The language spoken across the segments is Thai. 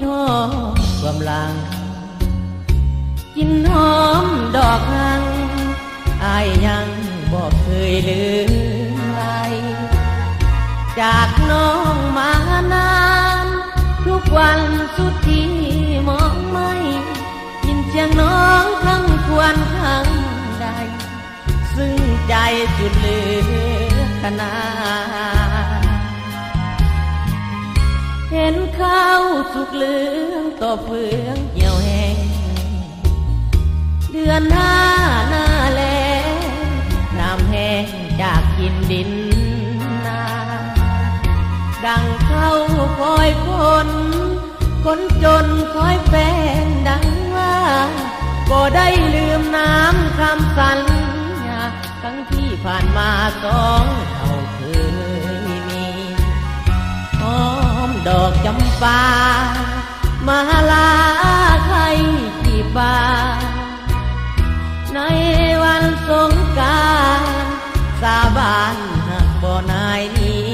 ทอดความหลังกินหอมดอกหังอายยังบอกเคยลืมไลจากน้องมานานทุกวันสุดที่มองไม่ยินเสียงน้องทั้งควรทั้งใดซึ่งใจสุดเหลือขนาดเห็นข้าวสุกเหลืองต่อเฟืองเหี่ยวแห้งเดือนห้าหน้าแลน้ำแห้งจากกินดินนาดังเข้าคอยคนจนคอยแฟนดังว่าก็ได้ลืมน้ำคำสัญญาทั้งที่ผ่านมาสองเขาเคยมีหอมดอกจำปามาลาใครที่บ้านในวันสงกรานต์สาบานหักบ่นายนี้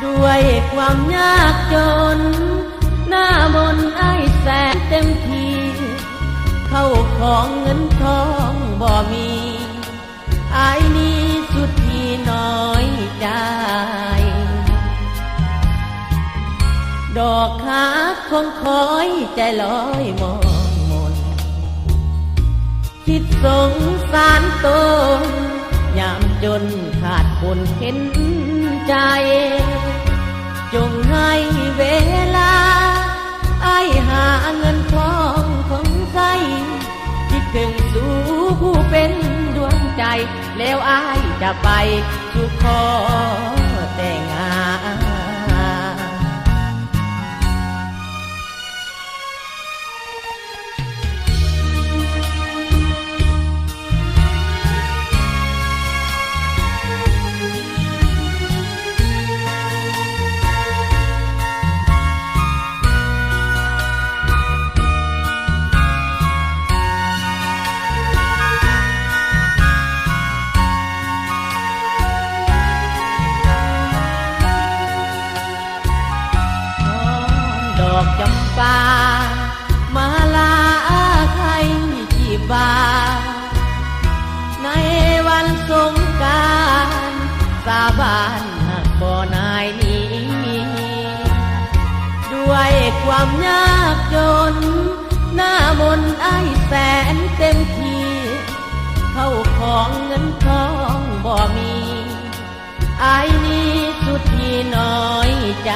ด้วยความยากจนหน้ามนต์ไอ้แสนเต็มทีเข้าของเงินทองบ่มีไอ้นี้สุดที่น้อยใจดอกขาคงคอยใจลอยมองมนคิดสงสารตนยามจนขาดคนเห็นใจจงให้เวลาไอ้หาเงินทองของใจคิดถึงสู่ผู้เป็นดวงใจแล้วไอ้จะไปสู่ขอแต่งงานดอกจำปามาลาใครที่บ้านในวันสงกรานต์สาบานหักบ่นายนี้ด้วยความยากจนหน้ามนต์ไอ้แสนเต็มทีเข้าของเงินทองบ่มีไอ้นี้สุดที่น้อยใจ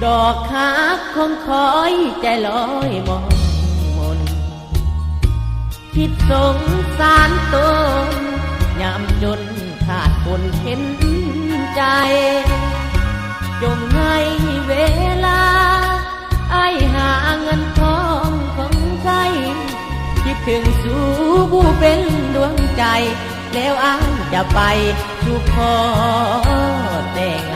ดอกหักคงคอยใจลอยมองมนคิดสงสารตนยามจนขาดคนเห็นใจจงให้เวลาไอ้หาเงินทองของใจคิดถึงสู่ผู้เป็นดวงใจแล้วอ้ายจะไปสู่ขอแต่ง